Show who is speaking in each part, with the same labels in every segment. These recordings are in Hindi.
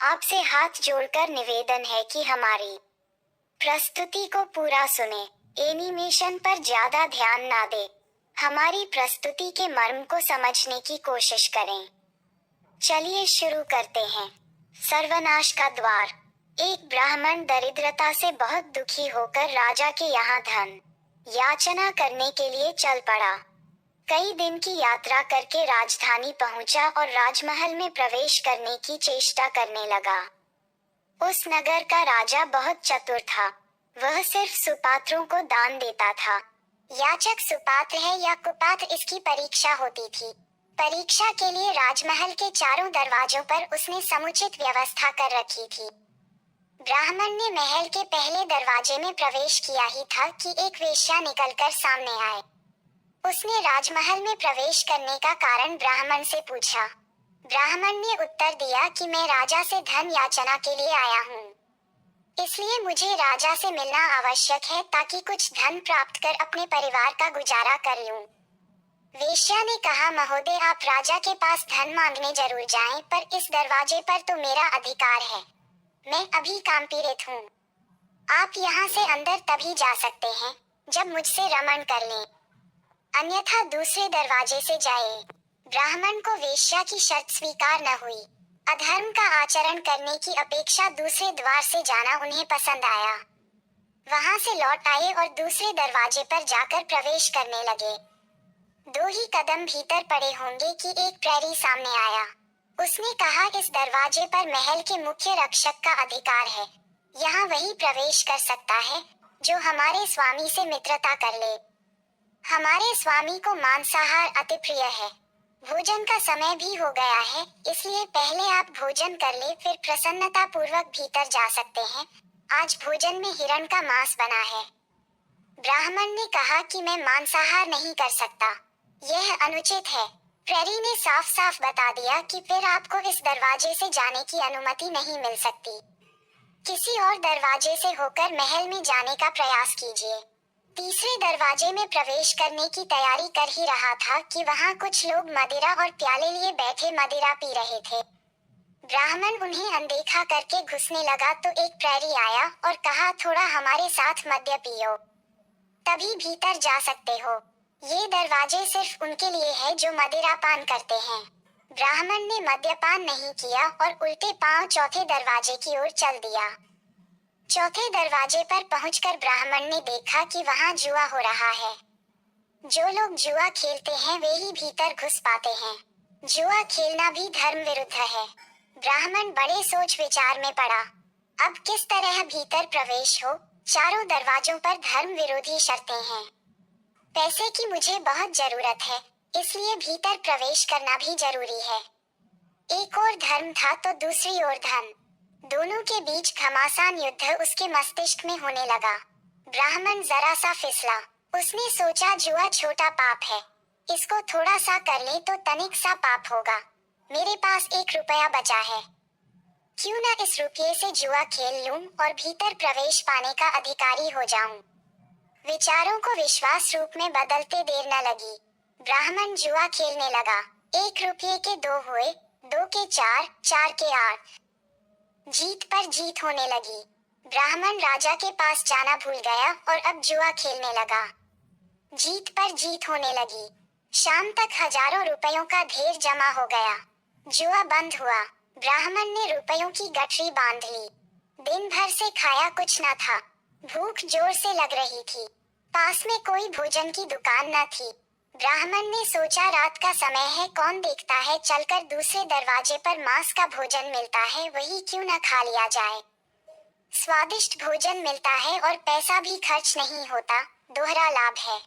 Speaker 1: आपसे हाथ जोड़कर निवेदन है कि हमारी प्रस्तुति को पूरा सुने, एनिमेशन पर ज्यादा ध्यान ना दे। हमारी प्रस्तुति के मर्म को समझने की कोशिश करें। चलिए शुरू करते हैं। सर्वनाश का द्वार। एक ब्राह्मण दरिद्रता से बहुत दुखी होकर राजा के यहाँ धन याचना करने के लिए चल पड़ा। कई दिन की यात्रा करके राजधानी पहुंचा और राजमहल में प्रवेश करने की चेष्टा करने लगा। उस नगर का राजा बहुत चतुर था। वह सिर्फ सुपात्रों को दान देता था। याचक सुपात्र है या कुपात्र, इसकी परीक्षा होती थी। परीक्षा के लिए राजमहल के चारों दरवाजों पर उसने समुचित व्यवस्था कर रखी थी। ब्राह्मण ने महल के पहले दरवाजे में प्रवेश किया ही था कि एक वेश्या निकलकर सामने आए। उसने राजमहल में प्रवेश करने का कारण ब्राह्मण से पूछा। ब्राह्मण ने उत्तर दिया कि मैं राजा से धन याचना के लिए आया हूँ, इसलिए मुझे राजा से मिलना आवश्यक है ताकि कुछ धन प्राप्त कर अपने परिवार का गुजारा कर लूं। वेश्या ने कहा, महोदय आप राजा के पास धन मांगने जरूर जाएं, पर इस दरवाजे पर तो मेरा अधिकार है। मैं अभी काम पीड़ित हूँ। आप यहाँ से अंदर तभी जा सकते हैं जब मुझसे रमण कर लें, अन्यथा दूसरे दरवाजे से जाए। ब्राह्मण को वेश्या की शर्त स्वीकार न हुई। अधर्म का आचरण करने की अपेक्षा दूसरे द्वार से जाना उन्हें पसंद आया। वहां से लौट आए और दूसरे दरवाजे पर जाकर प्रवेश करने लगे। 2 ही कदम भीतर पड़े होंगे कि एक प्रहरी सामने आया। उसने कहा, इस दरवाजे पर महल के मुख्य रक्षक का अधिकार है। यहाँ वही प्रवेश कर सकता है जो हमारे स्वामी से मित्रता कर ले। हमारे स्वामी को मांसाहार अति प्रिय है। भोजन का समय भी हो गया है, इसलिए पहले आप भोजन कर ले, फिर प्रसन्नता पूर्वक भीतर जा सकते हैं। आज भोजन में हिरण का मांस बना है। ब्राह्मण ने कहा कि मैं मांसाहार नहीं कर सकता, यह अनुचित है। प्रहरी ने साफ साफ बता दिया कि फिर आपको इस दरवाजे से जाने की अनुमति नहीं मिल सकती। किसी और दरवाजे से होकर महल में जाने का प्रयास कीजिए। तीसरे दरवाजे में प्रवेश करने की तैयारी कर ही रहा था कि वहां कुछ लोग मदिरा और प्याले लिए बैठे मदिरा पी रहे थे। ब्राह्मण उन्हें अनदेखा करके घुसने लगा तो एक प्रहरी आया और कहा, थोड़ा हमारे साथ मद्य पियो, तभी भीतर जा सकते हो। ये दरवाजे सिर्फ उनके लिए है जो मदिरा पान करते हैं। ब्राह्मण ने मद्यपान नहीं किया और उल्टे पांव चौथे दरवाजे की ओर चल दिया। चौथे दरवाजे पर पहुंचकर ब्राह्मण ने देखा कि वहां जुआ हो रहा है। जो लोग जुआ खेलते हैं वे ही भीतर घुस पाते हैं। जुआ खेलना भी धर्म विरुद्ध है। ब्राह्मण बड़े सोच विचार में पड़ा। अब किस तरह भीतर प्रवेश हो? चारों दरवाजों पर धर्म विरोधी शर्तें हैं। पैसे की मुझे बहुत जरूरत है, इसलिए भीतर प्रवेश करना भी जरूरी है। एक ओर धर्म था तो दूसरी ओर धन। दोनों के बीच घमासान युद्ध उसके मस्तिष्क में होने लगा। ब्राह्मण जरा सा फिसला। उसने सोचा, जुआ छोटा पाप है, इसको थोड़ा सा कर ले तो तनिक सा पाप होगा। मेरे पास 1 रुपया बचा है, क्यों न इस रुपये से जुआ खेल लूं और भीतर प्रवेश पाने का अधिकारी हो जाऊं। विचारों को विश्वास रूप में बदलते देर न लगी। ब्राह्मण जुआ खेलने लगा। 1 रुपये के 2 हुए, 2 के 4, 4 के 8। जीत पर जीत होने लगी। ब्राह्मण राजा के पास जाना भूल गया और अब जुआ खेलने लगा। जीत पर जीत होने लगी। शाम तक हजारों रुपयों का ढेर जमा हो गया। जुआ बंद हुआ। ब्राह्मण ने रुपयों की गठरी बांध ली। दिन भर से खाया कुछ न था। भूख जोर से लग रही थी। पास में कोई भोजन की दुकान न थी। ब्राह्मण ने सोचा, रात का समय है, कौन देखता है, चलकर दूसरे दरवाजे पर मांस का भोजन मिलता है, वही क्यों न खा लिया जाए। स्वादिष्ट भोजन मिलता है और पैसा भी खर्च नहीं होता, दोहरा लाभ है।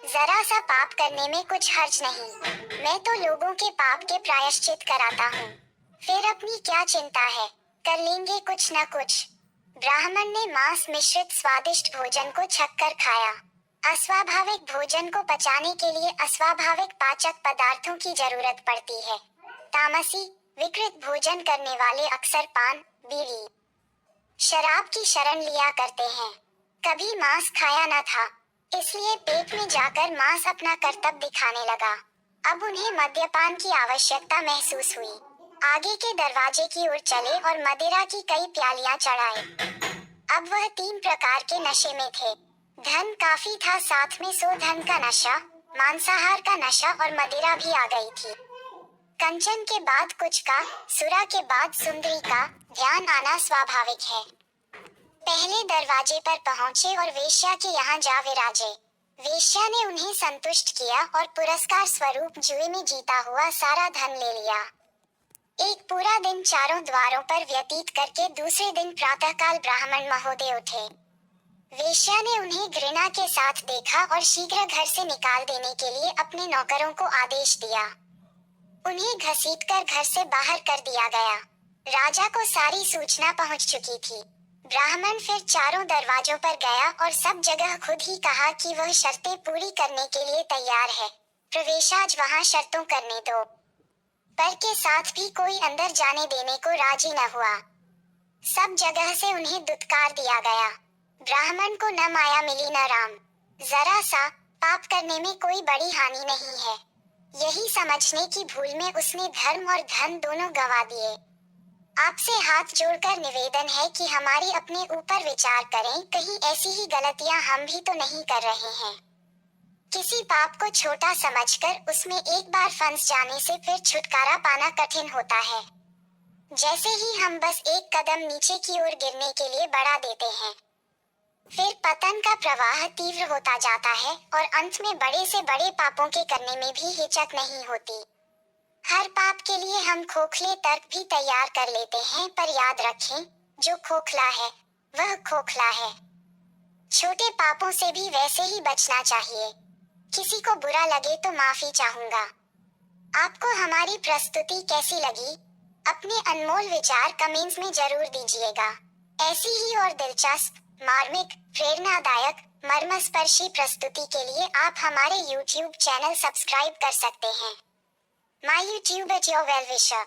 Speaker 1: जरा सा पाप करने में कुछ हर्ज नहीं। मैं तो लोगों के पाप के प्रायश्चित कराता हूँ, फिर अपनी क्या चिंता है, कर लेंगे कुछ न कुछ। ब्राह्मण ने मांस मिश्रित स्वादिष्ट भोजन को छककर खाया। अस्वाभाविक भोजन को पचाने के लिए अस्वाभाविक पाचक पदार्थों की जरूरत पड़ती है। तामसी विकृत भोजन करने वाले अक्सर पान, बीड़ी, शराब की शरण लिया करते हैं। कभी मांस खाया न था, इसलिए पेट में जाकर मांस अपना करतब दिखाने लगा। अब उन्हें मद्यपान की आवश्यकता महसूस हुई। आगे के दरवाजे की ओर चले और मदिरा की कई प्यालियां चढ़ाए। अब वह 3 प्रकार के नशे में थे। धन काफी था, साथ में सो धन का नशा, मांसाहार का नशा और मदिरा भी आ गई थी। कंचन के बाद कुछ का, सुरा के बाद सुंदरी का ध्यान आना स्वाभाविक है। पहले दरवाजे पर पहुंचे और वेश्या के यहाँ जा विराजे। वेश्या ने उन्हें संतुष्ट किया और पुरस्कार स्वरूप जुए में जीता हुआ सारा धन ले लिया। एक पूरा दिन चारों द्वारों पर व्यतीत करके दूसरे दिन प्रातःकाल ब्राह्मण महोदय उठे। वेश्या ने उन्हें घृणा के साथ देखा और शीघ्र घर से निकाल देने के लिए अपने नौकरों को आदेश दिया। उन्हें घसीटकर घर से बाहर कर दिया गया। राजा को सारी सूचना पहुंच चुकी थी। ब्राह्मण फिर चारों दरवाजों पर गया और सब जगह खुद ही कहा कि वह शर्तें पूरी करने के लिए तैयार है। प्रवेशाज वहां शर्तों करने दो, पर के साथ भी कोई अंदर जाने देने को राजी न हुआ। सब जगह से उन्हें दुत्कार दिया गया। ब्राह्मण को न माया मिली न राम। जरा सा पाप करने में कोई बड़ी हानि नहीं है, यही समझने की भूल में उसने धर्म और धन दोनों गंवा दिए। आपसे हाथ जोड़कर निवेदन है कि हमारी अपने ऊपर विचार करें, कहीं ऐसी ही गलतियां हम भी तो नहीं कर रहे हैं। किसी पाप को छोटा समझकर उसमें एक बार फंस जाने से फिर छुटकारा पाना कठिन होता है। जैसे ही हम बस एक कदम नीचे की ओर गिरने के लिए बढ़ा देते हैं, फिर पतन का प्रवाह तीव्र होता जाता है और अंत में बड़े से बड़े पापों के करने में भी हिचक नहीं होती। हर पाप के लिए हम खोखले तर्क भी तैयार कर लेते हैं, पर याद रखें, जो खोखला है वह खोखला है। छोटे पापों से भी वैसे ही बचना चाहिए। किसी को बुरा लगे तो माफी चाहूंगा। आपको हमारी प्रस्तुति कैसी लगी? अपने अनमोल विचार कमेंट्स में जरूर दीजिएगा। ऐसी ही और दिलचस्प, मार्मिक, प्रेरणादायक, मर्मस्पर्शी प्रस्तुति के लिए आप हमारे YouTube चैनल सब्सक्राइब कर सकते हैं। My YouTube at your well wisher.